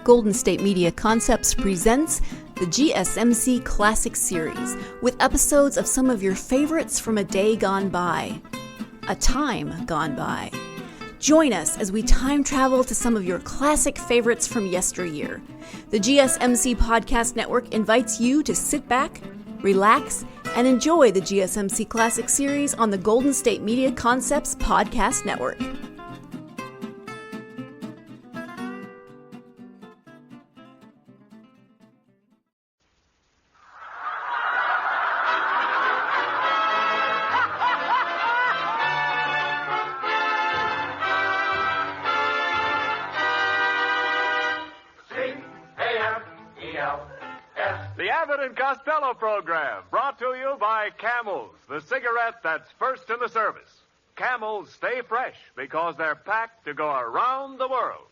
Golden State Media Concepts presents the GSMC Classics series, with episodes of some of your favorites from a day gone by, a time gone by. Join us as we time travel to some of your classic favorites from yesteryear. The GSMC Podcast Network invites you to sit back, relax, and enjoy the GSMC Classics series on the Golden State Media Concepts Podcast Network. The Abbott and Costello program, brought to you by Camels, the cigarette that's first in the service. Camels stay fresh because they're packed to go around the world.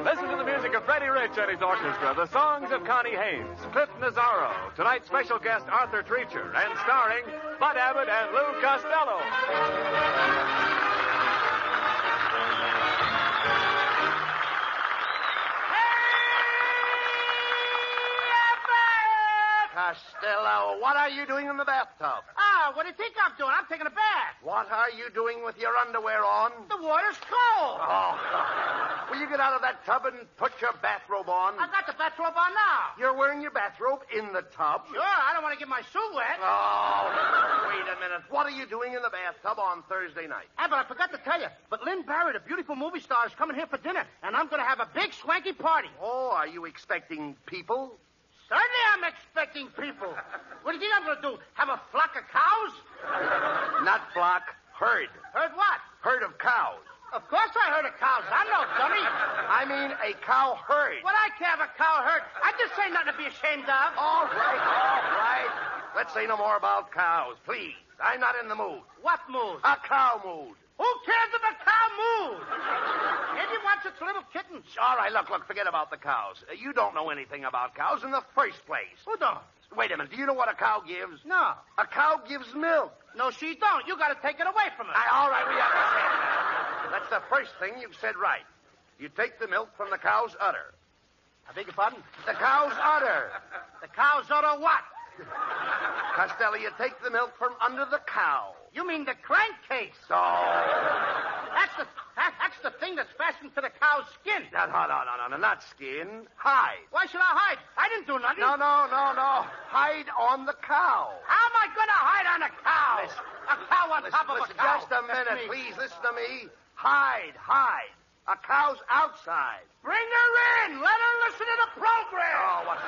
Listen to the music of Freddie Rich and his orchestra, the songs of Connie Haynes, Cliff Nazzaro, tonight's special guest Arthur Treacher, and starring Bud Abbott and Lou Costello. Costello, what are you doing in the bathtub? What do you think I'm doing? I'm taking a bath. What are you doing with your underwear on? The water's cold. Oh, will you get out of that tub and put your bathrobe on? I've got the bathrobe on now. You're wearing your bathrobe in the tub? Sure, I don't want to get my suit wet. Oh, wait a minute. What are you doing in the bathtub on Thursday night? But I forgot to tell you. But Lynn Barrett, a beautiful movie star, is coming here for dinner, and I'm going to have a big swanky party. Oh, are you expecting people? Certainly I'm expecting people. What do you think I'm going to do? Have a flock of cows? Not flock, herd. Heard what? Herd of cows. Of course I heard of cows. I'm no dummy. I mean a cow herd. What I care of a cow herd? I just say nothing to be ashamed of. All right. Let's say no more about cows, please. I'm not in the mood. What mood? A cow mood. Who cares if a cow moves? Maybe wants its little kittens. All right, look, forget about the cows. You don't know anything about cows in the first place. Who don't? Wait a minute. Do you know what a cow gives? No. A cow gives milk. No, she don't. You got to take it away from her. All right, we understand that. That's the first thing you've said right. You take the milk from the cow's udder. I beg your pardon? The cow's udder. The cow's udder what? Costello, you take the milk from under the cow. You mean the crankcase? So... That's the thing that's fastened to the cow's skin. No, not skin. Hide. Why should I hide? I didn't do nothing. No. Hide on the cow. How am I going to hide on a cow? Listen. A cow on top of a cow. Just a minute, please. Listen to me. Hide. A cow's outside. Bring her in. Let her listen to the program. Oh, what?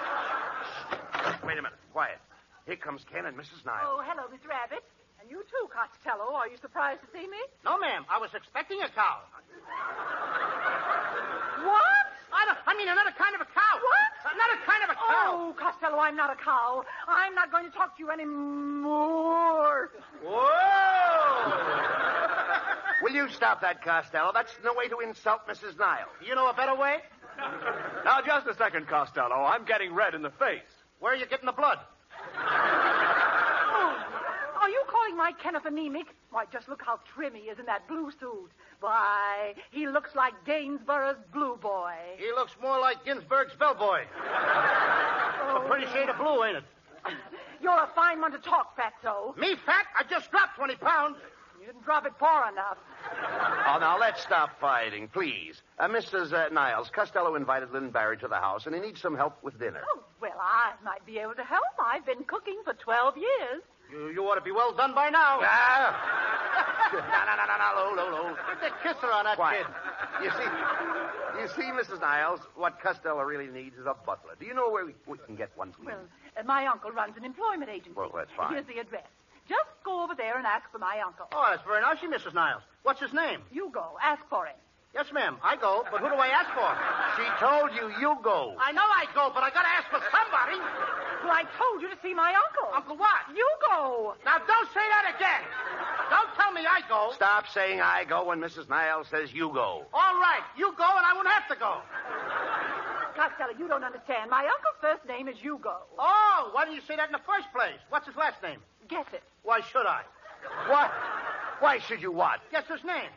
Wait a minute. Quiet. Here comes Ken and Mrs. Niles. Oh, hello, Mr. Abbott. And you too, Costello. Are you surprised to see me? No, ma'am. I was expecting a cow. What? I mean, another kind of a cow. What? Another kind of a cow. Oh, Costello, I'm not a cow. I'm not going to talk to you anymore. Whoa! Will you stop that, Costello? That's no way to insult Mrs. Niles. You know a better way? Now, just a second, Costello. I'm getting red in the face. Where are you getting the blood? Are you calling my Kenneth anemic? Why, just look how trim he is in that blue suit. Why, he looks like Gainsborough's blue boy. He looks more like Ginsberg's bellboy. A pretty shade of blue, ain't it? You're a fine one to talk, Fatso. Me fat? I just dropped 20 pounds. You didn't drop it far enough. Oh, now, let's stop fighting, please. Mrs. Niles, Costello invited Lynn Barry to the house, and he needs some help with dinner. Oh, well, I might be able to help. I've been cooking for 12 years. You ought to be well done by now. No, low. Get the kisser on that Quiet. kid. You see, Mrs. Niles, what Costello really needs is a butler. Do you know where we can get one, please? Well, my uncle runs an employment agency. Well, that's fine. Here's the address. Just go over there and ask for my uncle. Oh, that's very nice of you, Mrs. Niles. What's his name? You go. Ask for him. Yes, ma'am. I go, but who do I ask for? She told you go. I know I go, but I got to ask for somebody. Well, I told you to see my uncle. Uncle what? You go. Now, don't say that again. Don't tell me I go. Stop saying I go when Mrs. Niles says you go. All right. You go, and I won't have to go. Costello, you don't understand. My uncle's first name is Hugo. Oh, why didn't you say that in the first place? What's his last name? Guess it. Why should I? What? Why should you what? Guess his name.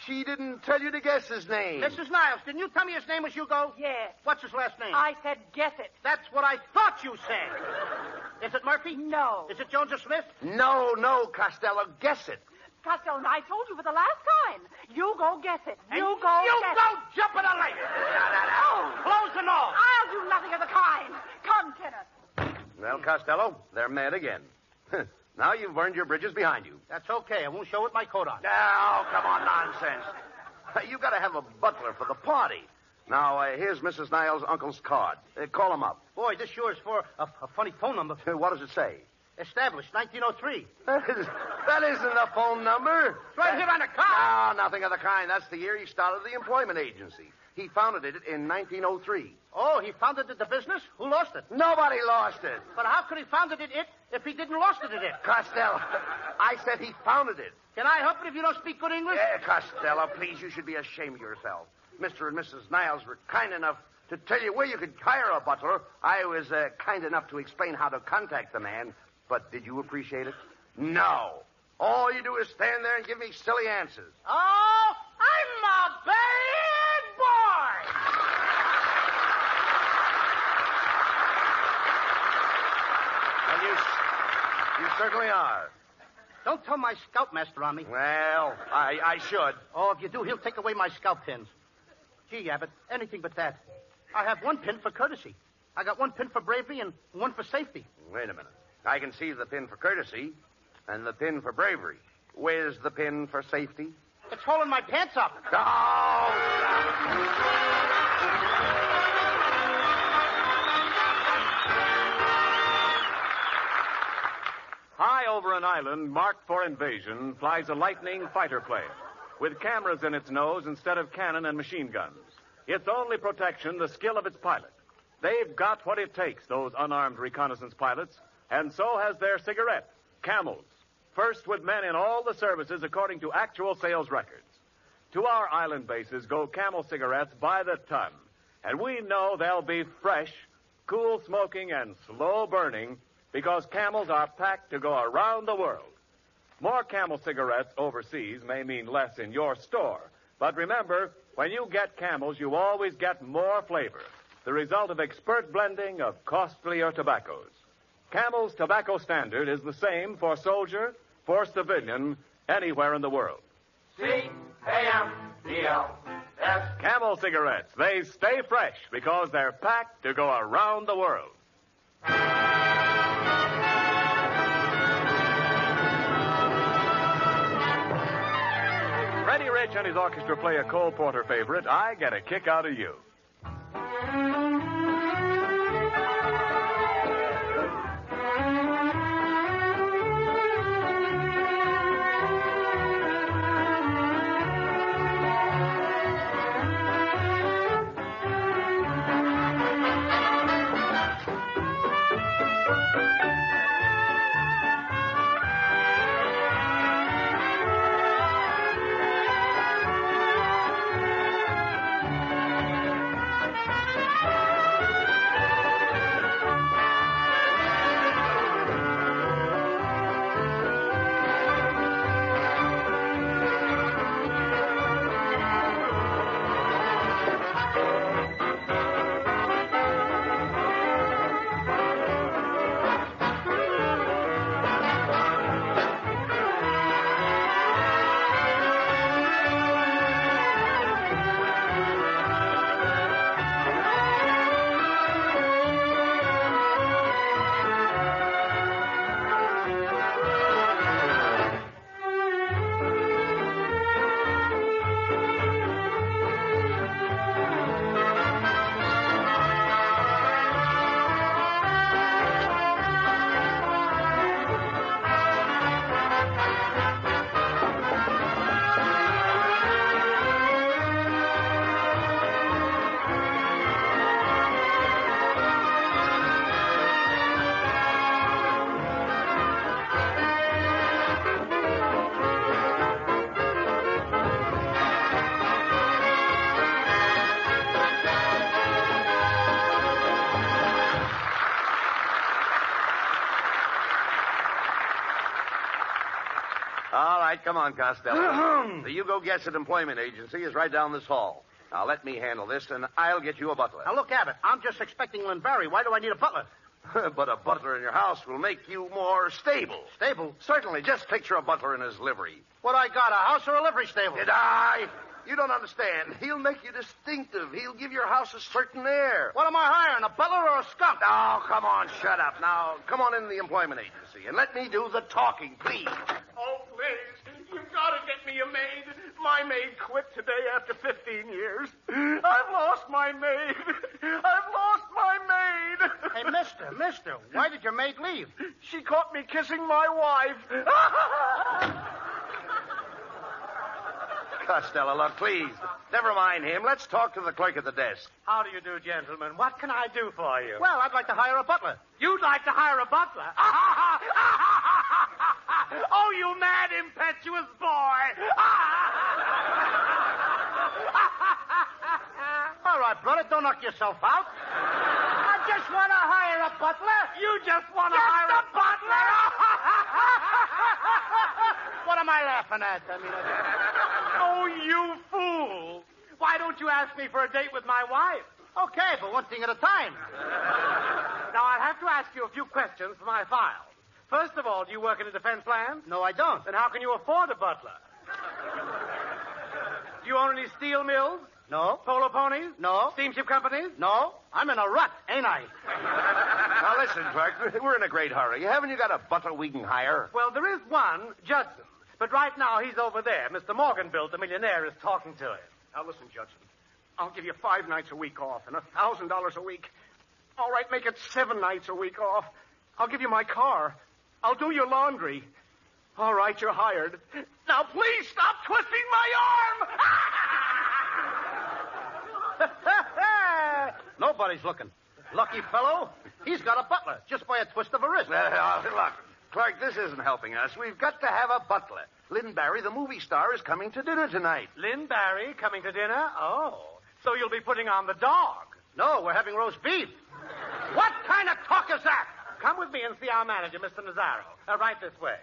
She didn't tell you to guess his name. Mrs. Niles, didn't you tell me his name was Hugo? Yes. What's his last name? I said guess it. That's what I thought you said. Is it Murphy? No. Is it Jones or Smith? No, Costello. Guess it. Costello, I told you for the last time. You go guess it. And You go You guess go it. jump in the lake. Close and all. I'll do nothing of the kind. Come, Kenneth. Well, Costello, they're mad again. Now you've burned your bridges behind you. That's okay. I won't show with my coat on. Oh, come on, nonsense. You got to have a butler for the party. Now, here's Mrs. Niles' uncle's card. Call him up. Boy, this sure is for a funny phone number. What does it say? Established 1903. That isn't a phone number. It's right here on the card. No, nothing of the kind. That's the year he started the employment agency. He founded it in 1903. Oh, he founded the business? Who lost it? Nobody lost it. But how could he founded it if he didn't lost it? Costello, I said he founded it. Can I help it if you don't speak good English? Costello, please, you should be ashamed of yourself. Mr. and Mrs. Niles were kind enough to tell you where you could hire a butler. I was kind enough to explain how to contact the man. But did you appreciate it? No. All you do is stand there and give me silly answers. Oh, I'm a big boy! Well, you certainly are. Don't tell my scoutmaster on me. Well, I should. Oh, if you do, he'll take away my scout pins. Gee, Abbott, anything but that. I have one pin for courtesy. I got one pin for bravery and one for safety. Wait a minute. I can see the pin for courtesy and the pin for bravery. Where's the pin for safety? It's holding my pants up. Oh! High over an island marked for invasion flies a lightning fighter plane with cameras in its nose instead of cannon and machine guns. Its only protection, the skill of its pilot. They've got what it takes, those unarmed reconnaissance pilots, and so has their cigarette, Camels. First with men in all the services according to actual sales records. To our island bases go Camel cigarettes by the ton, and we know they'll be fresh, cool smoking, and slow burning because Camels are packed to go around the world. More Camel cigarettes overseas may mean less in your store, but remember, when you get Camels, you always get more flavor, the result of expert blending of costlier tobaccos. Camel's tobacco standard is the same for soldier, for civilian, anywhere in the world. C-A-M-E-L-S. Camel cigarettes, they stay fresh because they're packed to go around the world. Freddie Rich and his orchestra play a Cole Porter favorite, I Get a Kick Out of You. right, come on, Costello. The You Go Gets It Employment Agency is right down this hall. Now, let me handle this, and I'll get you a butler. Now, look, Abbott, I'm just expecting Lynn Barry. Why do I need a butler? But a butler in your house will make you more stable. Stable? Certainly. Just picture a butler in his livery. What I got, a house or a livery stable? Did I? You don't understand. He'll make you distinctive. He'll give your house a certain air. What am I hiring, a butler or a skunk? Oh, come on, shut up. Now, come on in the employment agency, and let me do the talking, please. Oh, please. You've got to get me a maid. My maid quit today after 15 years. I've lost my maid. I've lost my maid. Hey, mister, why did your maid leave? She caught me kissing my wife. Costello, look, please. Never mind him. Let's talk to the clerk at the desk. How do you do, gentlemen? What can I do for you? Well, I'd like to hire a butler. You'd like to hire a butler? Oh, you mad, impetuous boy. All right, brother, don't knock yourself out. I just want to hire a butler. You just want to hire a butler? What am I laughing at? Oh, you fool. Why don't you ask me for a date with my wife? Okay, but one thing at a time. Now, I'll have to ask you a few questions for my file. First of all, do you work in a defense land? No, I don't. Then how can you afford a butler? Do you own any steel mills? No. Polo ponies? No. Steamship companies? No. I'm in a rut, ain't I? Now, listen, clerk, we're in a great hurry. Haven't you got a butler we can hire? Well, there is one, Judson. But right now, he's over there. Mr. Morganville, the millionaire, is talking to him. Now, listen, Judson. I'll give you 5 nights a week off and $1,000 a week. All right, make it 7 nights a week off. I'll give you my car. I'll do your laundry. All right, you're hired. Now, please stop twisting my arm! Nobody's looking. Lucky fellow. He's got a butler just by a twist of a wrist. Look, clerk, this isn't helping us. We've got to have a butler. Lynn Barry, the movie star, is coming to dinner tonight. Lynn Barry coming to dinner? Oh, so you'll be putting on the dog. No, we're having roast beef. What kind of talk is that? Come with me and see our manager, Mr. Nazaro. Right this way.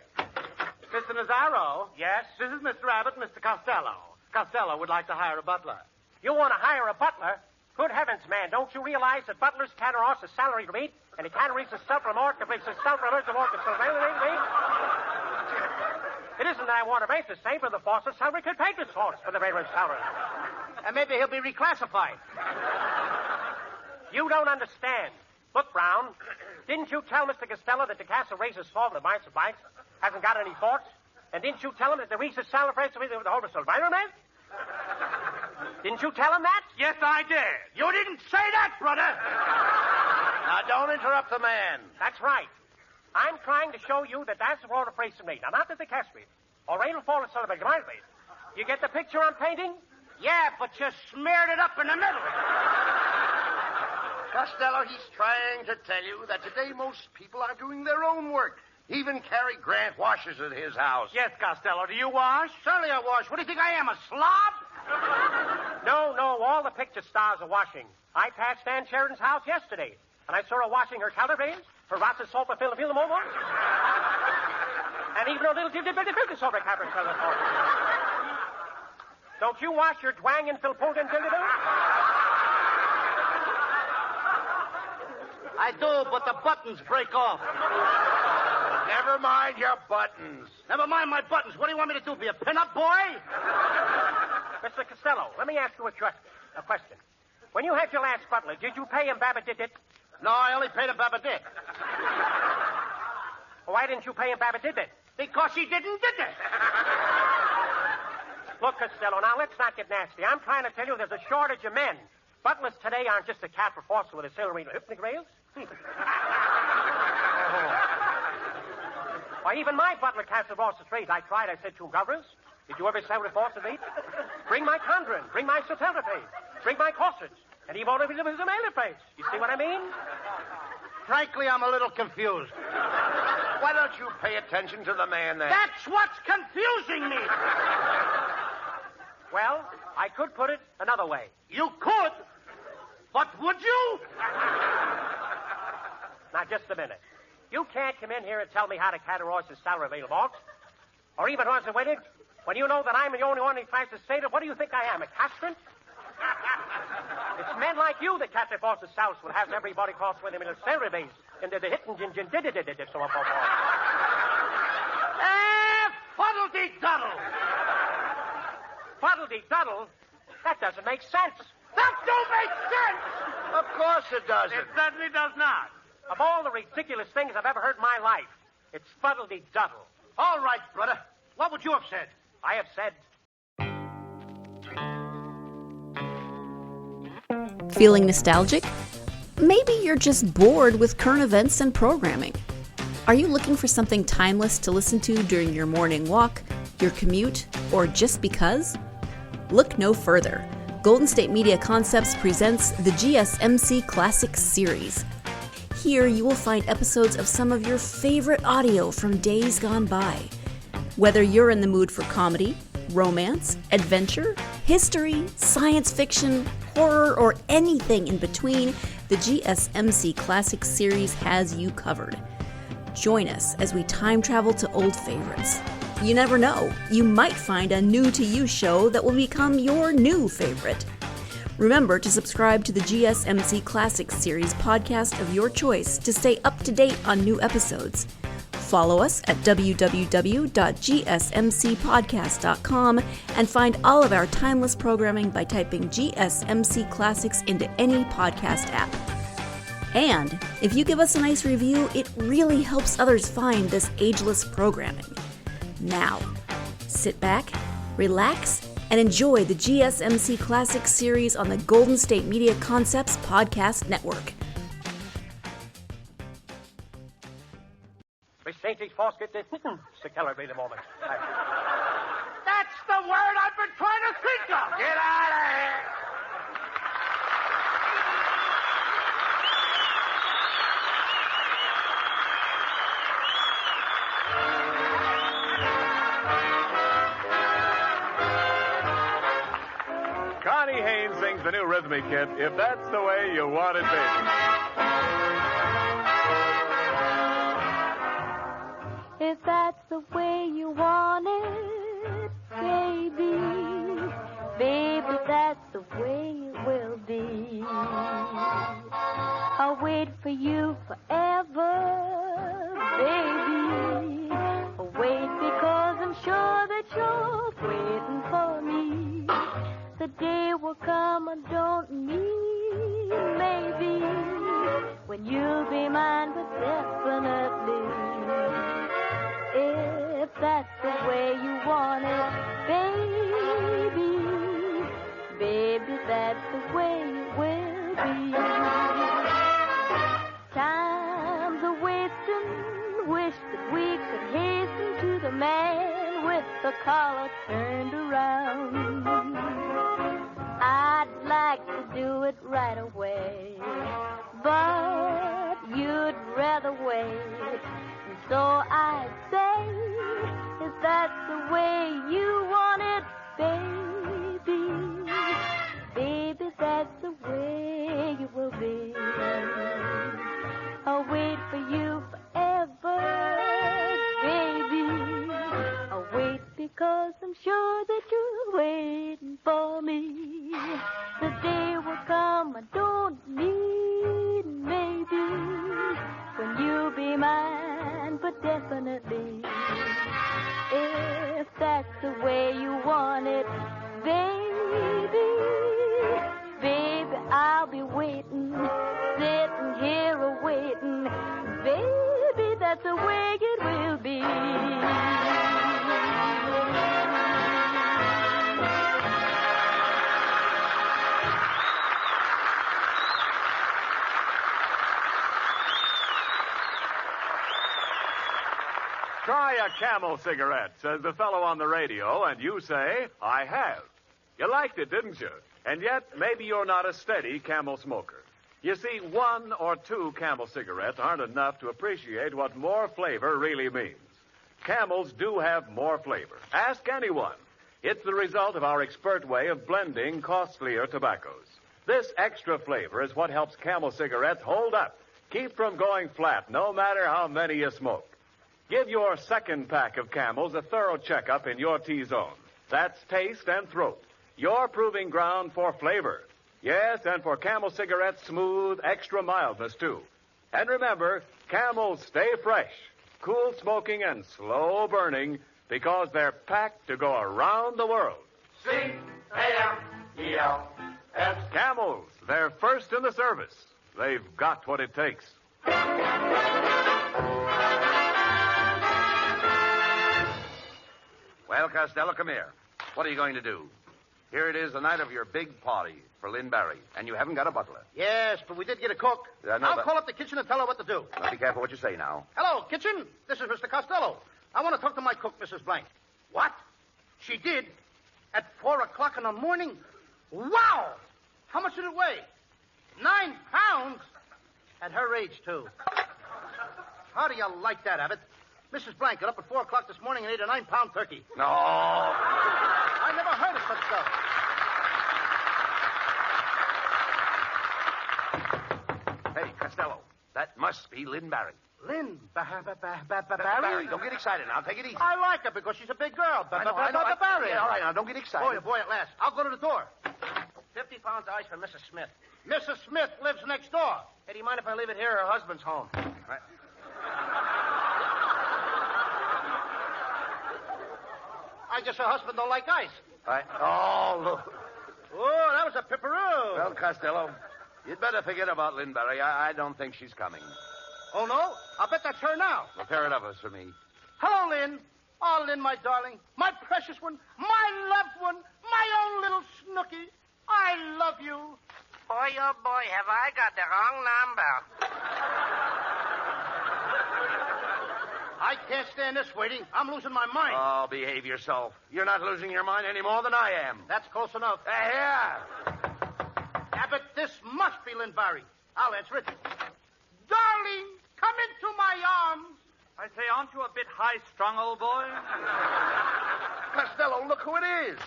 Mr. Nazaro? Yes? This is Mr. Abbott and Mr. Costello. Costello would like to hire a butler. You want to hire a butler? Good heavens, man, don't you realize that butlers can't earn a salary rate, and he can't reach a self-remarkably It isn't that I want to make the same for the Foster salary could pay the source for the railroad salary. And maybe he'll be reclassified. You don't understand. Look, Brown, didn't you tell Mr. Costello that the castle raises fall the bites of bites? Hasn't got any thoughts? And didn't you tell him that the Reese's salary rates with the whole man? Didn't you tell him that? Yes, I did. You didn't say that, brother. Now, don't interrupt the man. That's right. I'm trying to show you that that's the road of praise to me. Now, not that the cash rate. Or rain will fall and celebrate my rate. You get the picture I'm painting? Yeah, but you smeared it up in the middle. Costello, he's trying to tell you that today most people are doing their own work. Even Cary Grant washes at his house. Yes, Costello. Do you wash? Certainly I wash. What do you think I am, a slob? No, all the picture stars are washing. I passed Stan Sheridan's house yesterday, and I saw her washing her calabrese, her rots of salt, film over, and even a little filter soap cover. Don't you wash your twang and filpult and dilly? I do, but the buttons break off. Never mind your buttons. Never mind my buttons. What do you want me to do, be a pin-up boy? Mr. Costello, let me ask you a question. When you had your last butler, did you pay him Babbitt? No, I only paid him Babbitt. Why didn't you pay him Babbitt? Because he didn't did it. Look, Costello, now let's not get nasty. I'm trying to tell you there's a shortage of men. Butlers today aren't just a cat for fossil with a silvery hypnic rails. Why, even my butler can't divorce the trade. I tried. I said to him, Governors, did you ever sell divorce to me? Bring my conjuring. Bring my satellite. Bring my corsets. And he won't even live in the mailer place. You see what I mean? Frankly, I'm a little confused. Why don't you pay attention to the man then? That's what's confusing me. Well, I could put it another way. You could, but would you? Now, just a minute. You can't come in here and tell me how to categorize the salary available. Or even once a wedding? When you know that I'm the only one who tries to save it, what do you think I am, a castrant? It's men like you that Captain Forces South will have everybody cross with him in a ceremony. And they're the hitting gin did it so up. Fuddle-dee-duddle! Fuddle-dee-duddle? That doesn't make sense. That don't make sense! Of course it doesn't. It certainly does not. Of all the ridiculous things I've ever heard in my life, it's fuddle-dee-duddle. All right, brother. What would you have said? I have said... Feeling nostalgic? Maybe you're just bored with current events and programming. Are you looking for something timeless to listen to during your morning walk, your commute, or just because? Look no further. Golden State Media Concepts presents the GSMC Classics series. Here you will find episodes of some of your favorite audio from days gone by. Whether you're in the mood for comedy, romance, adventure, history, science fiction, horror, or anything in between, the GSMC Classics series has you covered. Join us as we time travel to old favorites. You never know, you might find a new-to-you show that will become your new favorite. Remember to subscribe to the GSMC Classics series podcast of your choice to stay up to date on new episodes. Follow us at www.gsmcpodcast.com and find all of our timeless programming by typing GSMC Classics into any podcast app. And if you give us a nice review, it really helps others find this ageless programming. Now, sit back, relax, and enjoy the GSMC Classics series on the Golden State Media Concepts Podcast Network. Miss St. James Fosket, to celebrate the moment. That's the word I've been trying to think of! Get out of here! Connie Haynes sings the new rhythmic hit, If That's the Way You Want It, Baby. If that's the way you want it, baby, baby, that's the way it will be. I'll wait for you forever, baby. I'll wait because I'm sure that you're waiting for me. The day will come, I don't mean maybe, when you'll be mine, but definitely. If that's the way you want it, baby, baby, that's the way it will be. Time's a wasting, wish that we could hasten to the man with the collar turned around. I'd like to do it right away, but you'd rather wait. So I say, if that's the way you want it, baby, baby, that's the way you will be. I'll wait for you forever, baby. I'll wait because I'm sure that you're waiting for me. The day will come, I don't need maybe, when you'll be mine, but definitely. If that's the way you want it, baby, baby, I'll be waiting, sitting here awaiting. Baby, that's the way it will be. Try a Camel cigarette, says the fellow on the radio, and you say, I have. You liked it, didn't you? And yet, maybe you're not a steady Camel smoker. You see, 1 or 2 Camel cigarettes aren't enough to appreciate what more flavor really means. Camels do have more flavor. Ask anyone. It's the result of our expert way of blending costlier tobaccos. This extra flavor is what helps Camel cigarettes hold up, keep from going flat, no matter how many you smoke. Give your second pack of Camels a thorough checkup in your T-zone. That's taste and throat. Your proving ground for flavor. Yes, and for Camel cigarettes, smooth, extra mildness, too. And remember, Camels stay fresh, cool smoking and slow burning because they're packed to go around the world. C-A-M-E-L-S. Camels, they're first in the service. They've got what it takes. Well, Costello, come here. What are you going to do? Here it is, the night of your big party for Lynn Barry, and you haven't got a butler. Yes, but we did get a cook. I know, I'll but- call up the kitchen and tell her what to do. Now, be careful what you say now. Hello, kitchen. This is Mr. Costello. I want to talk to my cook, Mrs. Blank. What? She did? At 4 o'clock in the morning? Wow! How much did it weigh? 9 pounds? At her age, too. How do you like that, Abbott? Mrs. Blank got up at 4 o'clock this morning and ate a 9-pound turkey. No. I never heard of such stuff. Hey, Costello, that must be Lynn Barry. Lynn Barry, Barry? don't get excited now. Take it easy. I like her because she's a big girl. I know. Barry. Yeah, all right, now, don't get excited. Boy, at last. I'll go to the door. 50 pounds of ice for Mrs. Smith. Mrs. Smith lives next door. Hey, do you mind if I leave it here? Her husband's home. I guess her husband don't like ice. Oh, look. Oh, that was a pipperoo. Well, Costello, you'd better forget about Lynn Barry. I don't think she's coming. Oh, no? I'll bet that's her now. Well, pair it up for me. Hello, Lynn. Oh, Lynn, my darling. My precious one. My loved one. My own little snooky. I love you. Boy, oh boy, have I got the wrong number. I can't stand this waiting. I'm losing my mind. Oh, behave yourself. You're not losing your mind any more than I am. That's close enough. Yeah. Abbott, this must be Lynn Barry. I'll answer it. Darling, come into my arms. I say, aren't you a bit high-strung, old boy? Costello, look who it is.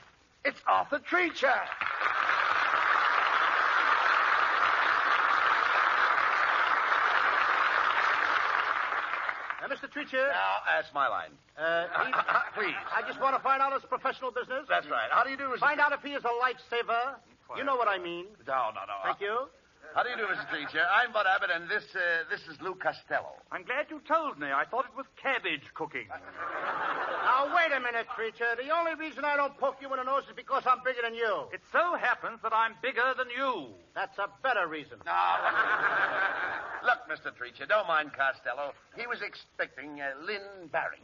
It's Arthur Treacher. Mr. Treacher. Now, that's my line. Please. I just want to find out his professional business. That's right. How do you do, Mr. Find out if he is a lifesaver. You know what I mean. No. Thank you. How do you do, Mr. Treacher? I'm Bud Abbott, and this is Lou Costello. I'm glad you told me. I thought it was cabbage cooking. Now, wait a minute, Treacher. The only reason I don't poke you in the nose is because I'm bigger than you. It so happens that I'm bigger than you. That's a better reason. No. Look, Mr. Treacher, don't mind Costello. He was expecting Lynn Barry,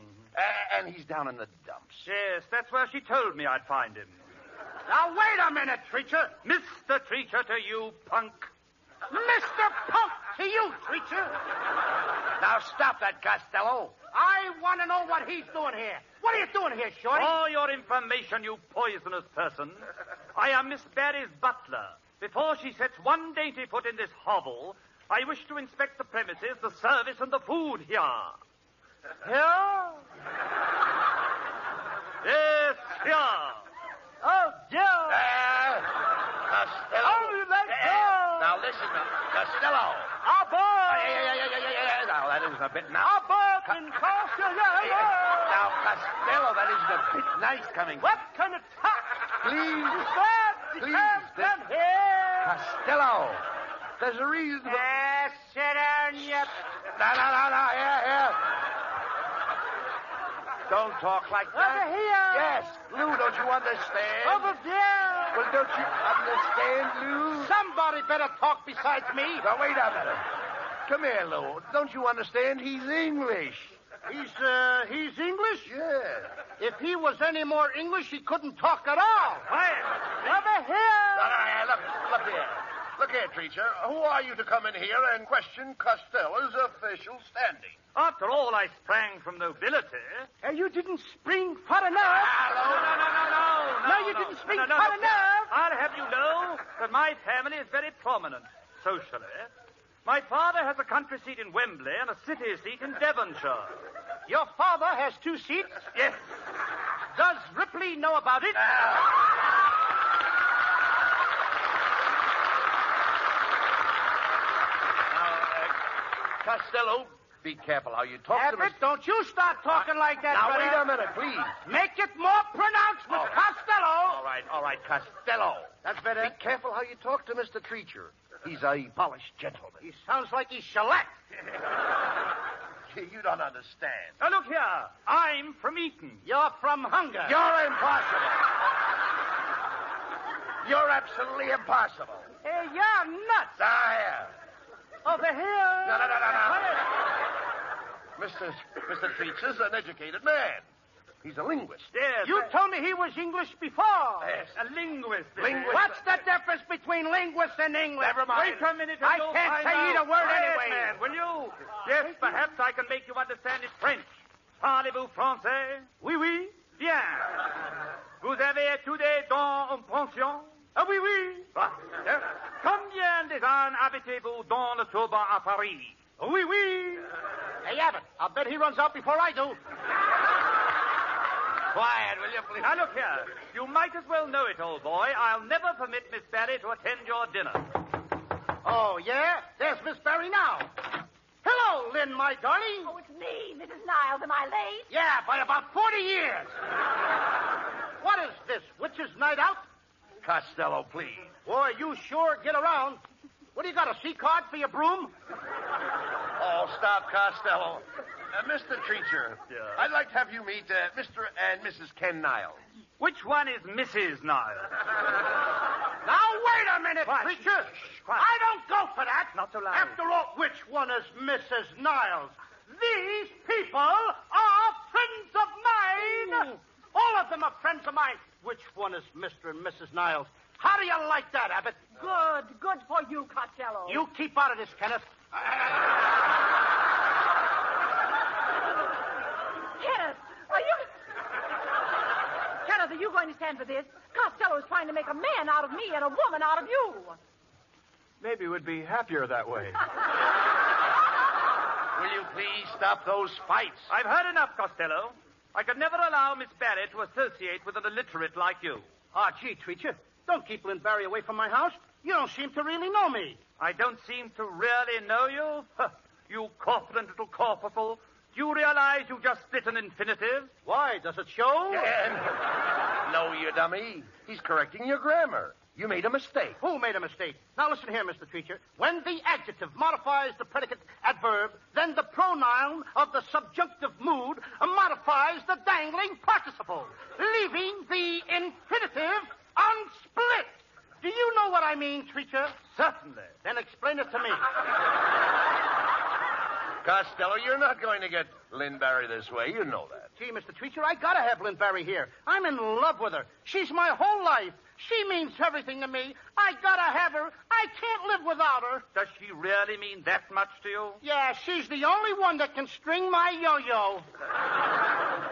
and he's down in the dumps. Yes, that's where she told me I'd find him. Now, wait a minute, Treacher. Mr. Treacher to you, punk. Mr. Punk to you, Treacher. Now, stop that, Costello. I want to know what he's doing here. What are you doing here, Shorty? For your information, you poisonous person, I am Miss Barry's butler. Before she sets one dainty foot in this hovel, I wish to inspect the premises, the service, and the food here. Here? Yes, here. Oh, dear. Costello. Oh, let go. Now, listen, Costello. Abort. Yeah. Now, that isn't a bit now. Abort and Costello. Now, Costello, that isn't a bit nice coming. What kind of talk? Please. Please. Come here. Costello. There's a reason for... Sit down, you... No. Here. Don't talk like that. Over here. Yes. Lou, don't you understand? Over there. Well, don't you understand, Lou? Somebody better talk besides me. Now, wait a minute. Come here, Lou. Don't you understand? He's English. He's English? Yeah. If he was any more English, he couldn't talk at all. Quiet. Over here. Look here. Look here, Treacher. Who are you to come in here and question Costello's official standing? After all, I sprang from nobility. You didn't spring far enough. No, you didn't spring no, far enough. I'll have you know that my family is very prominent socially. My father has a country seat in Wembley and a city seat in Devonshire. Your father has 2 seats? Yes. Does Ripley know about it? Costello, Be careful how you talk to Abbott, Mr. don't you start talking like that, Now, brother. wait a minute, please. Make it more pronounced, Miss Costello. All right, Costello. That's better. Be careful how you talk to Mr. Treacher. He's a polished gentleman. He sounds like he's shellacked. You don't understand. Now, look here. I'm from Eton. You're from hunger. You're impossible. You're absolutely impossible. Hey, you're nuts. Here. Over here. No. Mr. Treacher's an educated man. He's a linguist. Yes. You told me he was English before. Yes. A linguist. Linguist. What's the difference between linguist and English? Never mind. Wait a minute. I can't say either word Quiet, anyway. man, will you? Yes, perhaps I can make you understand in French. Parlez-vous français? Oui, oui. Bien. Vous avez étudié dans une pension? Ah, oui, oui. Combien de ans habitez-vous dans le Tourbillon à Paris? Oui, oui. Hey, Abbott, I'll bet he runs out before I do. Quiet, will you, please? Now, look here. You might as well know it, old boy. I'll never permit Miss Barry to attend your dinner. Oh, yeah? There's Miss Barry now. Hello, Lynn, my darling. Oh, it's me, Mrs. Niles. Am I late? Yeah, by about 40 years. What is this, witch's night out? Costello, please. Boy, you sure get around. What, do you got, a C-card for your broom? Oh, stop, Costello. Mr. Treacher, Yeah. I'd like to have you meet Mr. and Mrs. Ken Niles. Which one is Mrs. Niles? Now, wait a minute, Quiet. preacher. Quiet. I don't go for that. Not so loud. After all, which one is Mrs. Niles? These people are friends of mine. All of them are friends of mine. Which one is Mr. and Mrs. Niles? How do you like that, Abbott? Good for you, Costello. You keep out of this, Kenneth. Kenneth, are you going to stand for this? Costello is trying to make a man out of me and a woman out of you. Maybe we'd be happier that way. Will you please stop those fights? I've heard enough, Costello. I could never allow Miss Barry to associate with an illiterate like you. Ah, gee, Treacher, don't keep Lynn Barry away from my house. You don't seem to really know me. I don't seem to really know you. Huh. You corpulent little corpuscle. Do you realize you just split an infinitive? Why, does it show? No, you dummy. He's correcting your grammar. You made a mistake. Who made a mistake? Now listen here, Mr. Treacher. When the adjective modifies the predicate adverb, then the pronoun of the subjunctive mood modifies the dangling participle, leaving the infinitive unsplit. Do you know what I mean, Treacher? Certainly. Then explain it to me. Costello, you're not going to get Lynn Barry this way. You know that. Gee, Mr. Treacher, I gotta have Lynn Barry here. I'm in love with her. She's my whole life. She means everything to me. I gotta have her. I can't live without her. Does she really mean that much to you? Yeah, she's the only one that can string my yo-yo.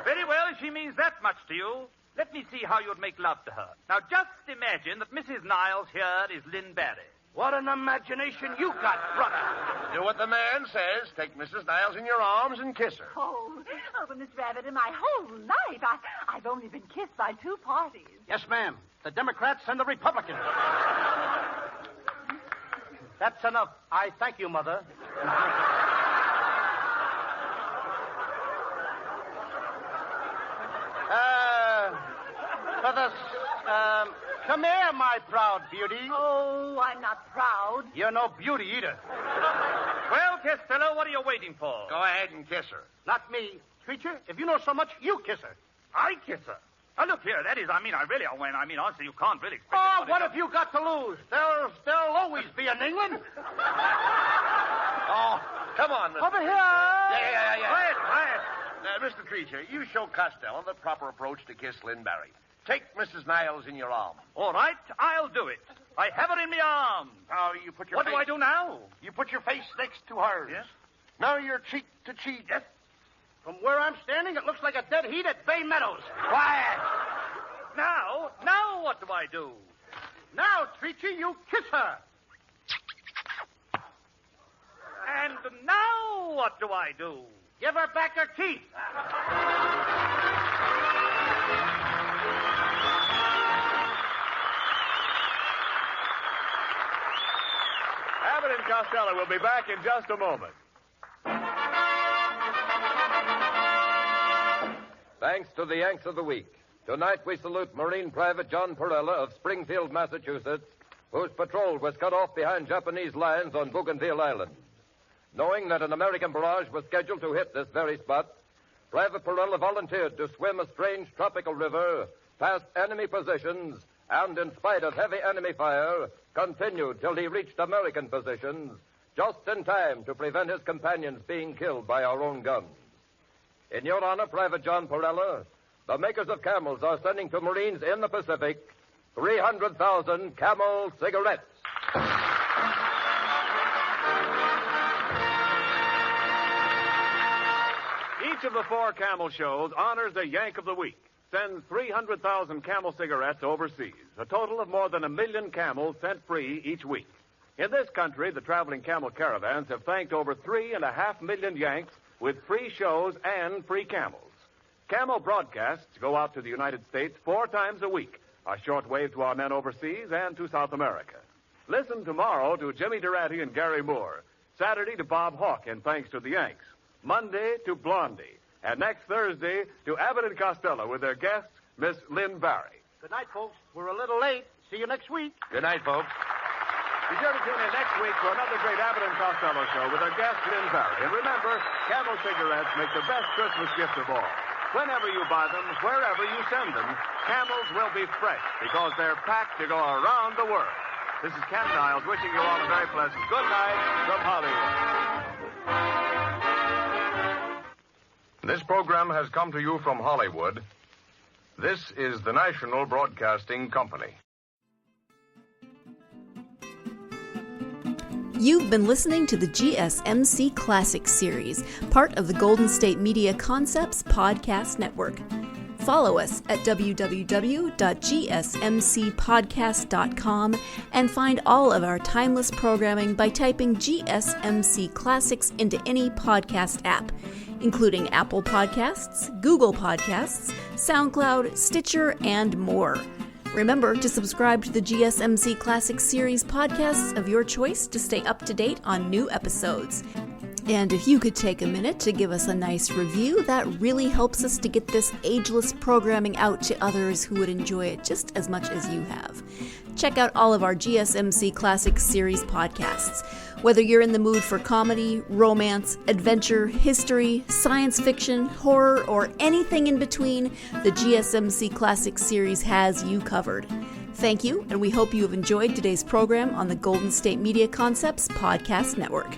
Very well, if she means that much to you, let me see how you'd make love to her. Now, just imagine that Mrs. Niles here is Lynn Barry. What an imagination you got, brother. Do what the man says. Take Mrs. Niles in your arms and kiss her. Oh, Miss Rabbit, in my whole life, I've only been kissed by two parties. Yes, ma'am. The Democrats and the Republicans. That's enough. I thank you, Mother. Come here, my proud beauty. Oh, I'm not proud. You're no beauty either. Well, Costello, what are you waiting for? Go ahead and kiss her. Not me. Treacher, if you know so much, you kiss her. I kiss her. Now, look here. That is, honestly, you can't really expect... Oh, what have you got to lose? There'll always be an England. Oh, come on, Mr. Over here. Yeah. Quiet. Mr. Treacher, you show Costello the proper approach to kiss Lynn Barry. Take Mrs. Niles in your arms. All right, I'll do it. I have her in my arms. Now, you put your What face... do I do now? You put your face next to hers. Yes. Now you're cheek to cheek. Yes. From where I'm standing, it looks like a dead heat at Bay Meadows. Quiet. Now what do I do? Now, Treacher, you kiss her. And now what do I do? Give her back her teeth. Abbott and Costello will be back in just a moment. Thanks to the Yanks of the Week. Tonight we salute Marine Private John Perella of Springfield, Massachusetts, whose patrol was cut off behind Japanese lines on Bougainville Island. Knowing that an American barrage was scheduled to hit this very spot, Private Perella volunteered to swim a strange tropical river past enemy positions and, in spite of heavy enemy fire, continued till he reached American positions, just in time to prevent his companions being killed by our own guns. In your honor, Private John Perella, the makers of Camels are sending to Marines in the Pacific 300,000 Camel cigarettes. Each of the 4 Camel shows honors a Yank of the Week, sends 300,000 Camel cigarettes overseas, a total of more than 1 million camels sent free each week. In this country, the traveling camel caravans have thanked over 3.5 million Yanks with free shows and free camels. Camel broadcasts go out to the United States 4 times a week, a shortwave to our men overseas and to South America. Listen tomorrow to Jimmy Durante and Gary Moore, Saturday to Bob Hawke and Thanks to the Yanks, Monday to Blondie, and next Thursday to Abbott and Costello with their guest, Miss Lynn Barry. Good night, folks. We're a little late. See you next week. Good night, folks. Be sure to tune in next week for another great Abbott and Costello show with our guest, Lynn Barry. And remember, Camel cigarettes make the best Christmas gift of all. Whenever you buy them, wherever you send them, Camels will be fresh because they're packed to go around the world. This is Ken Niles wishing you all a very pleasant good night from Hollywood. This program has come to you from Hollywood. This is the National Broadcasting Company. You've been listening to the GSMC Classics series, part of the Golden State Media Concepts Podcast Network. Follow us at www.gsmcpodcast.com and find all of our timeless programming by typing GSMC Classics into any podcast app, including Apple Podcasts, Google Podcasts, SoundCloud, Stitcher, and more. Remember to subscribe to the GSMC Classics series podcasts of your choice to stay up to date on new episodes. And if you could take a minute to give us a nice review, that really helps us to get this ageless programming out to others who would enjoy it just as much as you have. Check out all of our GSMC Classics series podcasts. Whether you're in the mood for comedy, romance, adventure, history, science fiction, horror, or anything in between, the GSMC Classics series has you covered. Thank you, and we hope you have enjoyed today's program on the Golden State Media Concepts Podcast Network.